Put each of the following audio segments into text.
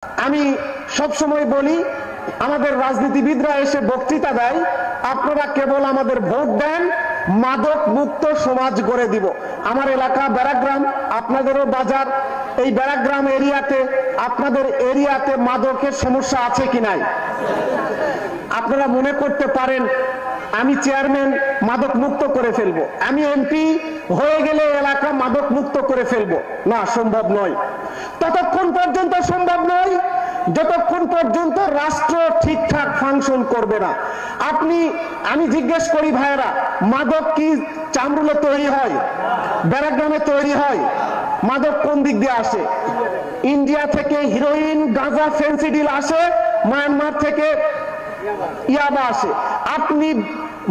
আমি সব সময় বলি, আমাদের রাজনীতিবিদরা এসে বক্তৃতা দেয়, আপনারা কেবল আমাদের ভোট দেন, মাদক মুক্ত সমাজ গড়ে দিব। আমার এলাকা ব্যারাগ্রাম, আপনাদেরও বাজার। এই ব্যারাগ্রাম এরিয়াতে, আপনাদের এরিয়াতে মাদকের সমস্যা আছে কি নাই? আপনারা মনে করতে পারেন আমি চেয়ারম্যান, মাদক মুক্ত করে ফেলবো, আমি এমপি হয়ে গেলে এলাকা মাদক মুক্ত করে ফেলবো। না, সম্ভব নয়। ততক্ষণ পর্যন্ত সম্ভব নয় যতক্ষণ পর্যন্ত রাষ্ট্র ঠিকঠাক ফাংশন করবে না। আমি জিজ্ঞেস করি ভাইয়েরা, মাদক কি চামরুলে তৈরি হয়? ব্যারাগ্রামে তৈরি হয়? মাদক কোন দিক দিয়ে আসে? ইন্ডিয়া থেকে হিরোইন, গাঁজা, ফেন্সিডিল আসে, মায়ানমার থেকে ইয়াবা আসে। আপনি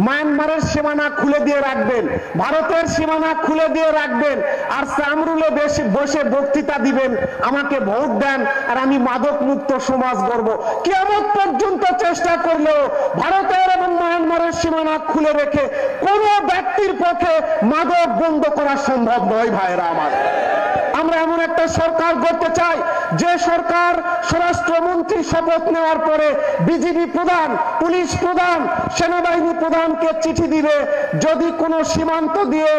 মায়ানমারের সীমানা খুলে দিয়ে রাখবেন, ভারতের সীমানা খুলে দিয়ে রাখবেন, আর চামরুলে বসে বক্তৃতা দিবেন, আমাকে ভোট দেন আর আমি মাদক মুক্ত সমাজ গড়ব। কিয়ামত পর্যন্ত চেষ্টা করলেও ভারতের এবং মায়ানমারের সীমানা খুলে রেখে কোন ব্যক্তির পক্ষে মাদক বন্ধ করা সম্ভব নয় ভাইরা আমার। আমরা এমন একটা সরকার গড়তে চাই যে সরকার স্বরাষ্ট্রমন্ত্রী শপথ নেওয়ার পরে বিজিবি প্রধান, পুলিশ প্রধান, সেনাবাহিনী প্রধানকে চিঠি দিবে, যদি কোনো সীমান্ত দিয়ে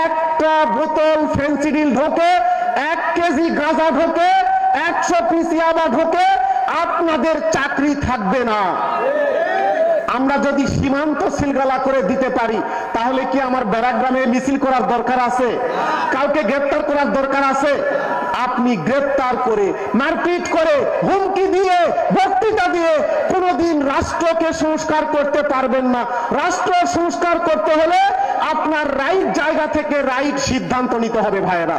একটা বোতল ফেন্সিডিল ঢোকে, 1 কেজি গাঁজা ঢোকে, 100 পিস ইয়াবা ঢোকে, আপনাদের চাকরি থাকবে না। আমরা যদি সীমান্ত সিলগালা করে দিতে পারি, তাহলে কি আমার ব্যারাগ্রামে মিছিল করার দরকার আছে? কাউকে গ্রেফতার করার দরকার আছে? আপনি গ্রেফতার করে, মারপিট করে, হুমকি দিয়ে, বক্তৃতা দিয়ে কোনোদিন রাষ্ট্রকে সংস্কার করতে পারবেন না। রাষ্ট্র সংস্কার করতে হলে আপনার রাইট জায়গা থেকে রাইট সিদ্ধান্ত নিতে হবে ভাইয়েরা।